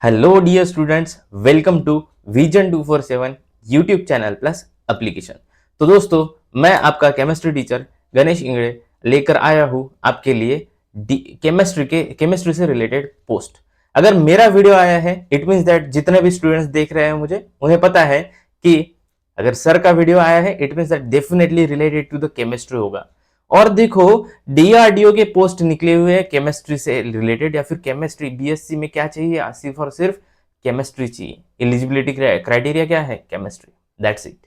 Hello dear students, welcome to Vision 247 YouTube channel plus application. तो दोस्तों, मैं आपका केमिस्ट्री टीचर गणेश इंगड़े लेकर आया हूं आपके लिए केमिस्ट्री से रिलेटेड पोस्ट। अगर मेरा वीडियो आया है इट मीन्स दैट जितने भी स्टूडेंट्स देख रहे हैं मुझे उन्हें पता है कि अगर सर का वीडियो आया है it means that definitely related to the chemistry होगा। और देखो, डीआरडीओ के पोस्ट निकले हुए हैं केमिस्ट्री से रिलेटेड, या फिर केमिस्ट्री बीएससी में क्या चाहिए, सिर्फ और सिर्फ केमिस्ट्री चाहिए। एलिजिबिलिटी क्राइटेरिया क्या है? Chemistry, that's it.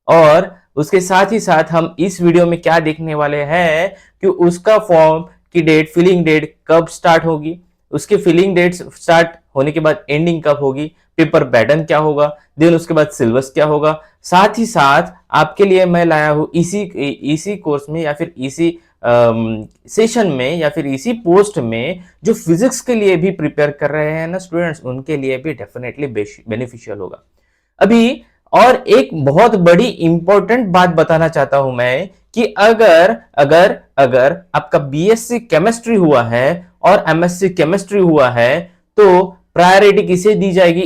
और उसके साथ ही साथ हम इस वीडियो में क्या देखने वाले हैं कि उसका फॉर्म की डेट, फिलिंग डेट कब स्टार्ट होगी, उसके फिलिंग डेट स्टार्ट होने के बाद एंडिंग कब होगी, पेपर पैटर्न क्या होगा, देन उसके बाद सिलेबस क्या होगा। साथ ही साथ आपके लिए मैं लाया हूं इसी कोर्स में या फिर इसी सेशन में या फिर इसी पोस्ट में जो फिजिक्स के लिए भी प्रिपेयर कर रहे हैं ना स्टूडेंट्स, उनके लिए भी डेफिनेटली बेनिफिशियल होगा। अभी और एक बहुत बड़ी इंपॉर्टेंट बात बताना चाहता हूं मैं कि अगर अगर अगर आपका बीएससी केमिस्ट्री हुआ है और एमएससी केमिस्ट्री हुआ है तो प्रायोरिटी किसे दी जाएगी?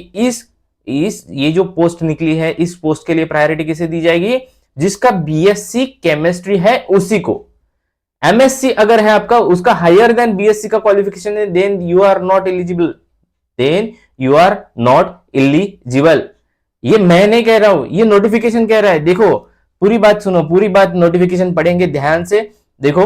इस ये जो पोस्ट निकली है इस पोस्ट के लिए प्रायोरिटी किसे दी जाएगी? जिसका बीएससी केमिस्ट्री है उसी को। एमएससी अगर है आपका, उसका हायर देन बीएससी का क्वालिफिकेशन है, then you are not eligible, then you are not eligible. ये मैं नहीं कह रहा हूं, ये नोटिफिकेशन कह रहा है। देखो, पूरी बात सुनो, पूरी बात नोटिफिकेशन पढ़ेंगे ध्यान से। देखो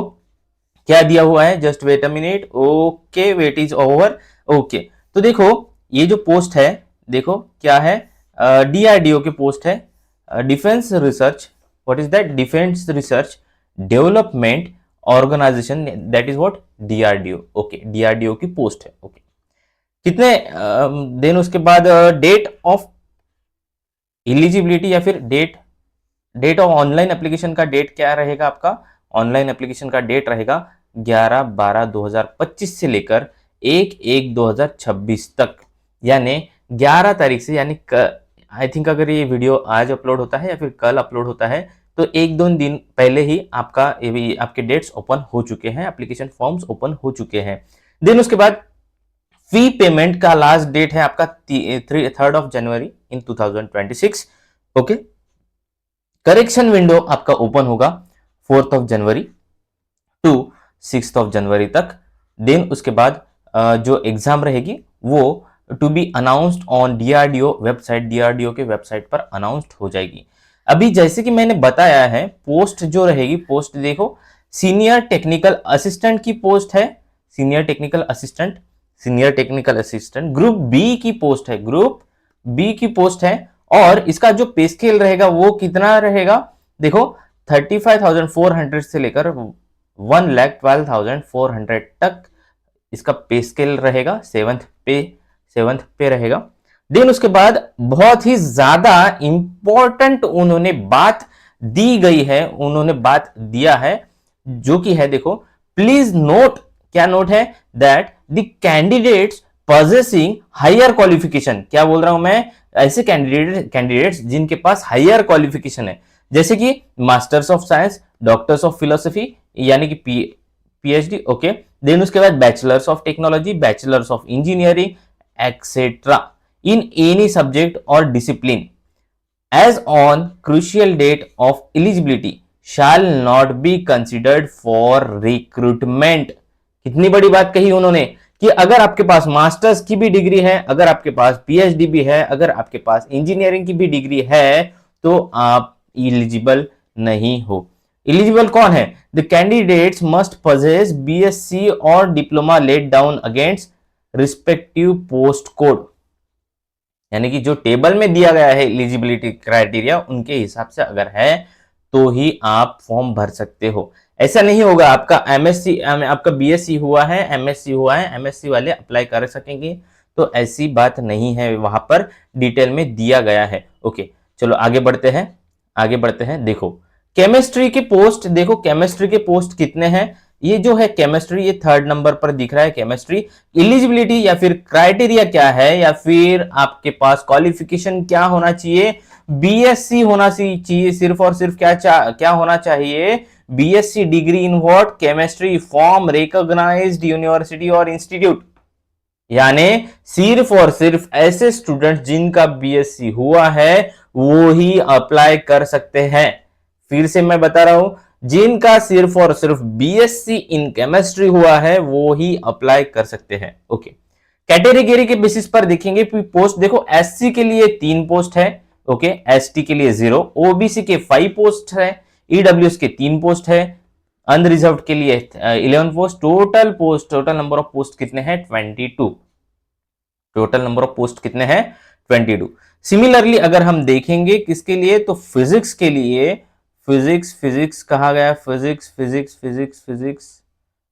क्या दिया हुआ है, just wait a minute. Okay, wait is over. Okay, तो देखो ये जो पोस्ट है, देखो क्या है, डीआरडीओ के पोस्ट है, defence research. What is that? Defence research development organisation, that is what? DRDO. Okay, DRDO की पोस्ट है। ओके, कितने देन उसके बाद डेट ऑफ एलिजिबिलिटी या फिर डेट ऑफ ऑनलाइन एप्लीकेशन का डेट क्या रहेगा आपका? ऑनलाइन एप्लीकेशन का डेट रहेगा 11/12/2025 से लेकर 1/1/2026 तक, यानी 11 तारीख से, यानी आई थिंक अगर ये वीडियो आज अपलोड होता है या फिर कल अपलोड होता है तो एक दो दिन पहले ही आपके डेट्स ओपन हो चुके हैं, एप्लीकेशन फॉर्म्स ओपन हो चुके हैं। देन उसके बाद फी पेमेंट का लास्ट डेट है आपका 3rd of January in 2026। Okay, correction window आपका ओपन होगा 4th of January to 6th of January तक। देन उसके बाद जो एग्जाम रहेगी वो to be announced on DRDO website, DRDO के वेबसाइट पर अनाउंस्ड हो जाएगी। अभी जैसे कि मैंने बताया है, पोस्ट जो रहेगी, पोस्ट देखो, सीनियर टेक्निकल असिस्टेंट की पोस्ट है, senior technical assistant, senior technical assistant group B की पोस्ट है, ग्रुप बी की पोस्ट है। और इसका जो पे स्केल रहेगा वो कितना रहेगा? देखो, 35,400 से लेकर 1,12,400 तक इसका पे स्केल रहेगा, सेवंथ पे रहेगा। देन उसके बाद बहुत ही ज्यादा इंपॉर्टेंट उन्होंने बात दी गई है, उन्होंने बात दिया है, जो कि है, देखो, प्लीज नोट, क्या नोट है? That the candidates possessing higher qualification. क्या बोल रहा हूं मैं? ऐसे कैंडिडेट्स जिनके पास हायर क्वालिफिकेशन है, जैसे कि masters of science, doctors of philosophy, यानी कि पीएचडी। ओके, देन उसके बाद bachelors of technology, bachelors of engineering etcetera in any subject और discipline as on crucial date of eligibility shall not be considered for recruitment. कितनी बड़ी बात कही उन्होंने कि अगर आपके पास मास्टर्स की भी डिग्री है, अगर आपके पास पीएचडी भी है, अगर आपके पास इंजीनियरिंग की भी डिग्री है तो आप एलिजिबल नहीं हो। एलिजिबल कौन है? The candidates must possess BSc और diploma laid down against respective post code, यानी कि जो टेबल में दिया गया है एलिजिबिलिटी क्राइटेरिया उनके हिसाब से अगर है तो ही आप फॉर्म भर सकते हो। ऐसा नहीं होगा आपका एमएससी, आपका बीएससी हुआ है, एमएससी हुआ है, एमएससी वाले अप्लाई कर सकेंगे, तो ऐसी बात नहीं है, वहां पर डिटेल में दिया गया है। ओके, चलो आगे बढ़ते हैं, आगे बढ़ते हैं। देखो केमिस्ट्री के पोस्ट, देखो केमिस्ट्री के पोस्ट कितने हैं। ये जो है केमिस्ट्री, ये 3rd नंबर पर दिख रहा है केमिस्ट्री। एलिजिबिलिटी या फिर क्राइटेरिया क्या है, या फिर आपके पास क्वालिफिकेशन क्या होना चाहिए? बीएससी होना चाहिए, सिर्फ और सिर्फ क्या होना चाहिए? BSc degree in what? Chemistry, from recognised university और इंस्टीट्यूट। यानी सिर्फ और सिर्फ ऐसे स्टूडेंट जिनका बीएससी हुआ है वो ही अप्लाई कर सकते हैं। फिर से मैं बता रहा हूं, जिनका सिर्फ और सिर्फ बीएससी इन केमिस्ट्री हुआ है वो ही अप्लाई कर सकते हैं। ओके, कैटेगरी के बेसिस पर देखेंगे पोस्ट। देखो एससी के लिए 3 पोस्ट है, ओके, एसटी के लिए 0, ओबीसी के 5 पोस्ट है, ईडब्ल्यूएस के 3 पोस्ट है, अनरिजर्व्ड के लिए 11 post. Total number of post कितने हैं? 22। टोटल नंबर ऑफ पोस्ट कितने हैं? 22। सिमिलरली अगर हम देखेंगे किसके लिए, तो फिजिक्स के लिए, फिजिक्स कहा गया, फिजिक्स।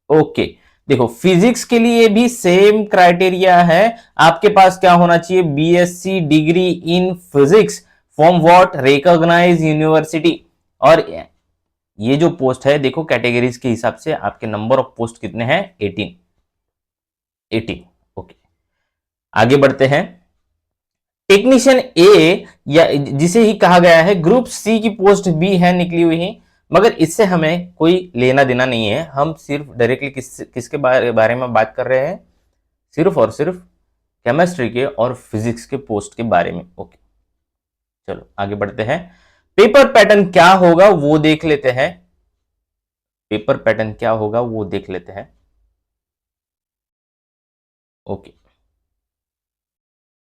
ओके, देखो फिजिक्स के लिए भी सेम क्राइटेरिया है। आपके पास क्या होना चाहिए? BSc degree in physics from what recognise university. और ये जो पोस्ट है देखो कैटेगरीज के हिसाब से आपके नंबर ऑफ पोस्ट कितने हैं? 18। ओके, आगे बढ़ते हैं। टेक्नीशियन ए या जिसे ही कहा गया है, ग्रुप सी की पोस्ट भी है निकली हुई, मगर इससे हमें कोई लेना देना नहीं है। हम सिर्फ डायरेक्टली किसके बारे में बात कर रहे हैं? सिर्फ और सिर्फ केमिस्ट्री के और फिजिक्स के पोस्ट के बारे में। ओके, चलो आगे बढ़ते हैं। पेपर पैटर्न क्या होगा वो देख लेते हैं। पेपर पैटर्न क्या होगा वो देख लेते हैं। ओके,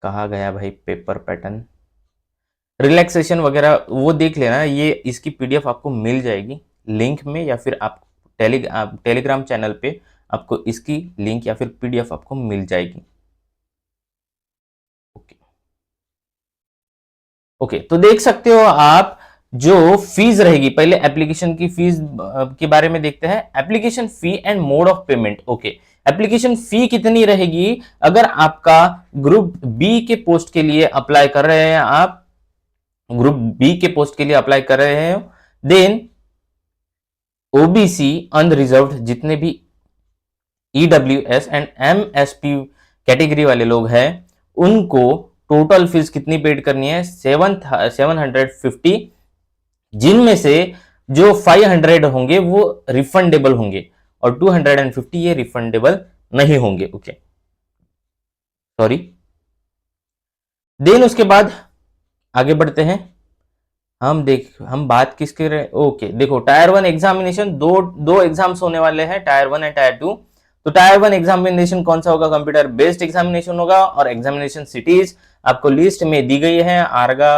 कहा गया भाई पेपर पैटर्न, रिलैक्सेशन वगैरह वो देख लेना। ये इसकी पीडीएफ आपको मिल जाएगी लिंक में, या फिर आप टेलीग्राम चैनल पे आपको इसकी लिंक या फिर पीडीएफ आपको मिल जाएगी। ओके ओके, तो देख सकते हो आप, जो फीस रहेगी, पहले एप्लीकेशन की फीस के बारे में देखते हैं। Application fee and mode of payment. Okay, application fee कितनी रहेगी? अगर आपका ग्रुप बी के पोस्ट के लिए अप्लाई कर रहे हैं, आप ग्रुप बी के पोस्ट के लिए अप्लाई कर रहे हैं, देन ओबीसी अनरिजर्व्ड जितने भी ईडब्ल्यूएस एंड एमएसपी कैटेगरी वाले लोग हैं, उनको टोटल फीस कितनी पेड करनी है? 750, जिनमें से जो 500 होंगे वो रिफंडेबल होंगे और 250 ये रिफंडेबल नहीं होंगे। Okay, sorry. देन उसके बाद आगे बढ़ते हैं। हम बात किसके रहे? ओके, देखो टायर 1 एग्जामिनेशन, दो एग्जाम्स होने वाले हैं, टायर 1 एंड टायर 2। तो टायर 1 एग्जामिनेशन कौन सा होगा? कंप्यूटर बेस्ड एग्जामिनेशन होगा। और एग्जामिनेशन सिटीज आपको लिस्ट में दी गई है, आगरा,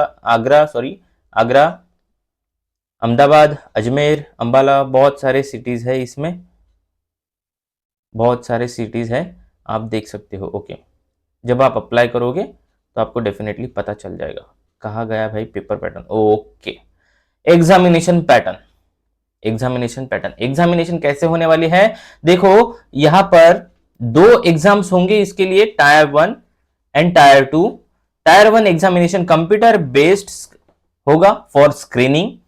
अहमदाबाद, अजमेर, अंबाला, बहुत सारे सिटीज है इसमें, बहुत सारे सिटीज है, आप देख सकते हो। ओके, जब आप अप्लाई करोगे तो आपको डेफिनेटली पता चल जाएगा। कहा गया भाई paper pattern. Okay, examination pattern, examination कैसे होने वाली है? देखो यहां पर 2 एग्जाम्स होंगे इसके लिए, tyre 1 and tyre 2। Tyre 1 examination computer based होगा फॉर स्क्रीनिंग।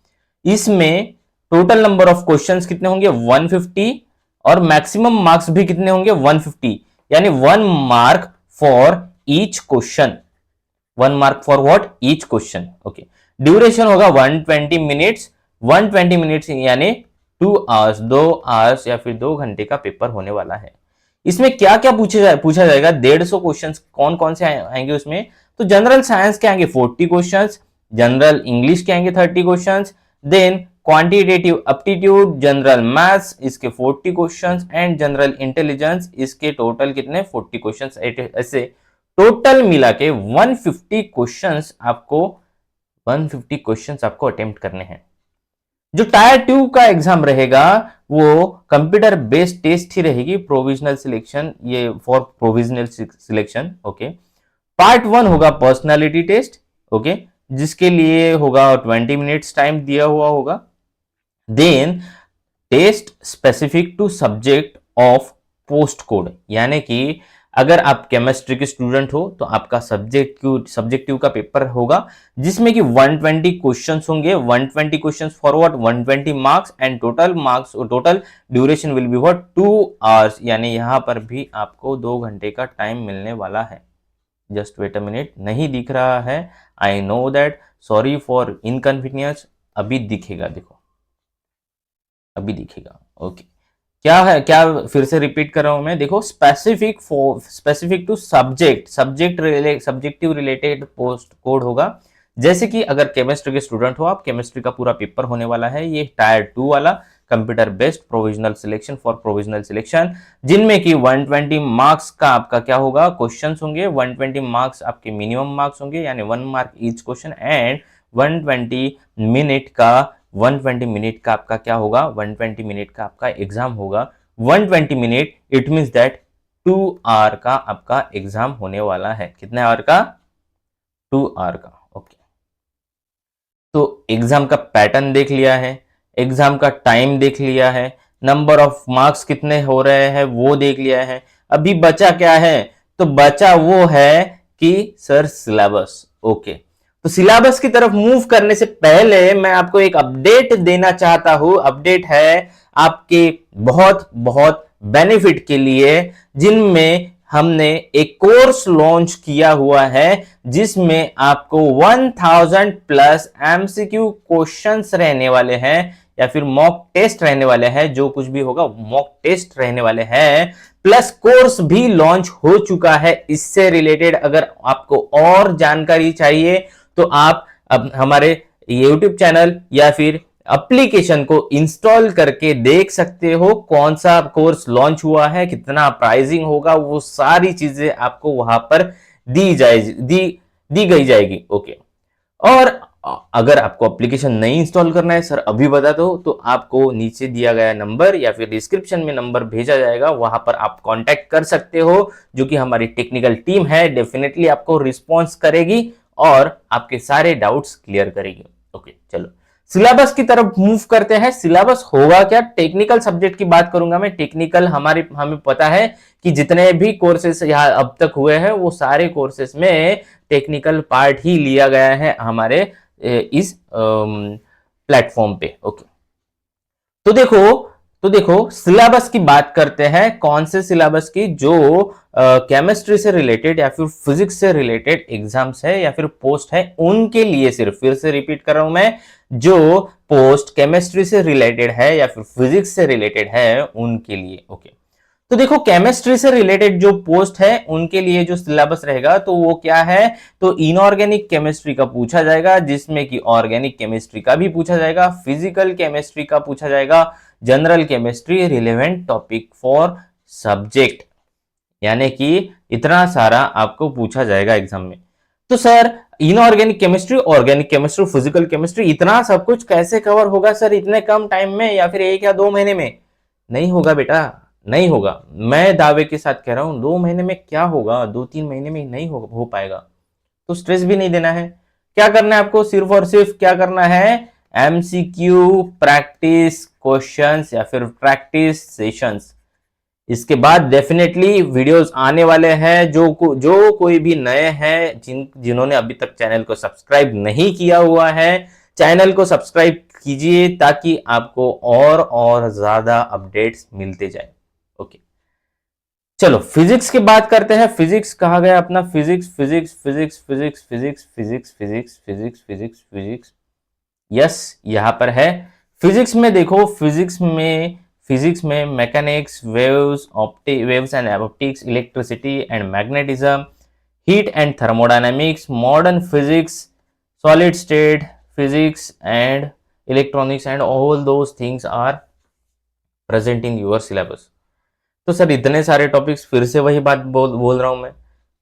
इसमें टोटल नंबर ऑफ क्वेश्चंस कितने होंगे? 150, और मैक्सिमम मार्क्स भी कितने होंगे? 150, यानी 1 mark for each question. 1 mark for what? Each question. Okay, duration होगा 120 मिनट्स। 120 मिनट्स यानी 2 आवर्स, 2 आवर्स या फिर 2 घंटे का पेपर होने वाला है। इसमें क्या क्या पूछा जाएगा? 150 क्वेश्चन कौन कौन से आएंगे उसमें? तो जनरल साइंस के आएंगे 40 क्वेश्चन, जनरल इंग्लिश के आएंगे 30 question, then quantitative aptitude, general maths इसके 40 क्वेश्चंस, एंड जनरल इंटेलिजेंस इसके टोटल कितने? 40 क्वेश्चंस। ऐसे टोटल मिला के 150 क्वेश्चंस आपको अटेम्प्ट करने हैं। जो टायर 2 का एग्जाम रहेगा वो कंप्यूटर बेस्ड टेस्ट ही रहेगी, प्रोविजनल सिलेक्शन, ये for provisional selection. Okay, part 1 होगा पर्सनालिटी टेस्ट, ओके, जिसके लिए होगा 20 मिनट्स टाइम दिया हुआ होगा। Then test specific to subject of post code, यानी कि अगर आप केमिस्ट्री के स्टूडेंट हो तो आपका सब्जेक्टिव का पेपर होगा, जिसमें कि 120 क्वेश्चंस होंगे। 120 questions for what? 120 marks, and total duration will be what? 2 hours, यानी यहां पर भी आपको 2 घंटे का टाइम मिलने वाला है। जस्ट वेट अ मिनट, नहीं दिख रहा है, I know that, sorry for inconvenience. अभी दिखेगा, देखो अभी दिखेगा। ओके, क्या है, क्या फिर से रिपीट कर रहा हूं मैं, देखो specific to subjective related post code होगा। जैसे कि अगर केमिस्ट्री के स्टूडेंट हो आप, केमिस्ट्री का पूरा पेपर होने वाला है ये टायर 2 वाला, computer based provisional selection for provisional selection, जिनमें कि 120 मार्क्स का आपका क्या होगा, क्वेश्चंस होंगे। 120 मार्क्स आपके मिनिमम मार्क्स होंगे, यानी 1 mark each question, and 120 minute का 120 मिनट का आपका क्या होगा, 120 मिनट का आपका एग्जाम होगा। 120 minute it means that 2 hour का आपका एग्जाम होने वाला है। कितने आवर का, 2 आवर का। ओके, तो एग्जाम का पैटर्न देख लिया है, एग्जाम का टाइम देख लिया है, नंबर ऑफ मार्क्स कितने हो रहे हैं वो देख लिया है। अभी बचा क्या है, तो बचा वो है कि सर सिलेबस। ओके, तो सिलेबस की तरफ मूव करने से पहले मैं आपको एक अपडेट देना चाहता हूं। अपडेट है आपके बहुत बहुत बेनिफिट के लिए, जिनमें हमने एक कोर्स लॉन्च किया हुआ है जिसमें आपको 1000 प्लस एमसीक्यू क्वेश्चंस रहने वाले हैं, या फिर मॉक टेस्ट रहने वाले हैं, जो कुछ भी होगा मॉक टेस्ट रहने वाले हैं, प्लस कोर्स भी लॉन्च हो चुका है इससे रिलेटेड। अगर आपको और जानकारी चाहिए तो आप अब हमारे YouTube चैनल या फिर एप्लीकेशन को इंस्टॉल करके देख सकते हो कौन सा कोर्स लॉन्च हुआ है, कितना प्राइसिंग होगा, वो सारी चीजें आपको वहां पर दी गई जाएगी। ओके, और अगर आपको एप्लीकेशन नहीं इंस्टॉल करना है सर अभी बता दो, तो आपको नीचे दिया गया नंबर या फिर डिस्क्रिप्शन में नंबर भेजा जाएगा, वहां पर आप कांटेक्ट कर सकते हो, जो कि हमारी टेक्निकल टीम है डेफिनेटली आपको रिस्पॉन्स करेगी और आपके सारे डाउट्स क्लियर करेगी। ओके, चलो सिलेबस की तरफ मूव करते हैं। सिलेबस होगा क्या, टेक्निकल सब्जेक्ट की बात करूंगा मैं। टेक्निकल हमें पता है कि जितने भी कोर्सेस यहाँ अब तक हुए हैं वो सारे कोर्सेस में टेक्निकल पार्ट ही लिया गया है हमारे इस प्लेटफॉर्म पे। ओके, तो देखो सिलेबस की बात करते हैं। कौन से सिलेबस की, जो केमिस्ट्री से रिलेटेड या फिर फिजिक्स से रिलेटेड एग्जाम्स है या फिर पोस्ट है उनके लिए सिर्फ, फिर से रिपीट कर रहा हूं मैं, जो पोस्ट केमिस्ट्री से रिलेटेड है या फिर फिजिक्स से रिलेटेड है उनके लिए। ओके, तो देखो केमिस्ट्री से रिलेटेड जो पोस्ट है उनके लिए जो सिलेबस रहेगा तो वो क्या है, तो इनऑर्गेनिक केमिस्ट्री का पूछा जाएगा, जिसमें कि ऑर्गेनिक केमिस्ट्री का भी पूछा जाएगा, फिजिकल केमिस्ट्री का पूछा जाएगा, general chemistry, relevant topic for subject, यानी कि इतना सारा आपको पूछा जाएगा एग्जाम में। तो sir inorganic chemistry, organic chemistry, physical chemistry, इतना सब कुछ कैसे कवर होगा सर इतने कम टाइम में या फिर 1 या 2 महीने में? नहीं होगा बेटा, नहीं होगा। मैं दावे के साथ कह रहा हूं 2 महीने में क्या होगा, 2-3 महीने में नहीं हो पाएगा। तो स्ट्रेस भी नहीं देना है। क्या करना है आपको, सिर्फ और सिर्फ क्या करना है, एमसीक्यू प्रैक्टिस क्वेश्चंस या फिर प्रैक्टिस सेशंस। इसके बाद डेफिनेटली वीडियोस आने वाले हैं। जो कोई भी नए हैं, जिन्होंने अभी तक चैनल को सब्सक्राइब नहीं किया हुआ है, चैनल को सब्सक्राइब कीजिए ताकि आपको और ज्यादा अपडेट्स मिलते जाए। ओके, चलो फिजिक्स की बात करते हैं। फिजिक्स कहा गया अपना, physics physics physics physics physics physics physics physics physics physics, yes यहां पर है। फिजिक्स में देखो, फिजिक्स में mechanics, waves and optics, electricity and magnetism, heat and thermodynamics, modern physics, solid state physics and electronics and all those things are present in your syllabus. तो sir इतने सारे topics, फिर से वही बात बोल रहा हूं मैं,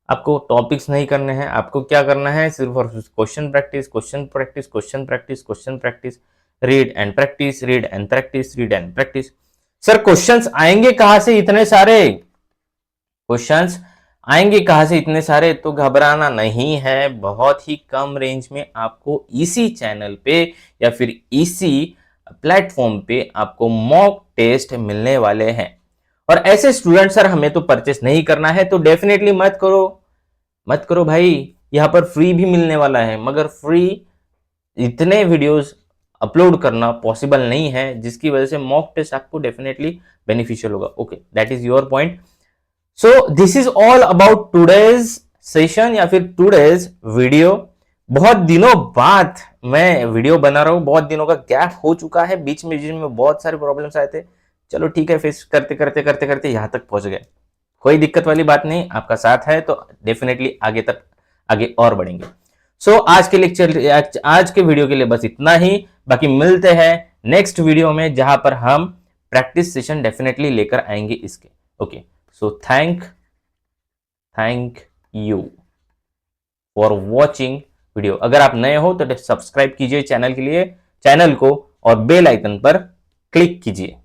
आपको टॉपिक्स नहीं करने हैं। आपको क्या करना है, सिर्फ और सिर्फ question practice, question practice, question practice, question practice, read and practice, read and practice, read and practice. Sir questions आएंगे कहां से इतने सारे, क्वेश्चंस आएंगे कहां से इतने सारे? तो घबराना नहीं है, बहुत ही कम रेंज में आपको इसी चैनल पे या फिर इसी प्लेटफॉर्म पे आपको मॉक टेस्ट मिलने वाले हैं। और ऐसे स्टूडेंट सर हमें तो परचेस नहीं करना है, तो डेफिनेटली मत करो भाई, यहां पर फ्री भी मिलने वाला है, मगर फ्री इतने वीडियोस अपलोड करना पॉसिबल नहीं है, जिसकी वजह से मॉक टेस्ट आपको डेफिनेटली बेनिफिशियल होगा। Okay, that is your point. So this is all about today's session या फिर टूडेज वीडियो। बहुत दिनों बाद मैं वीडियो बना रहा हूं, बहुत दिनों का गैप हो चुका है, बीच में बहुत सारे प्रॉब्लम्स आए थे, चलो ठीक है, फिर करते करते करते करते यहाँ तक पहुंच गए। कोई दिक्कत वाली बात नहीं, आपका साथ है तो डेफिनेटली आगे और बढ़ेंगे। सो आज के लेक्चर, आज के वीडियो के लिए बस इतना ही। बाकी मिलते हैं नेक्स्ट वीडियो में, जहां पर हम प्रैक्टिस सेशन डेफिनेटली लेकर आएंगे इसके। Okay, so thank you for watching video. अगर आप नए हो तो सब्सक्राइब कीजिए चैनल के लिए, चैनल को, और बेल आइकन पर क्लिक कीजिए।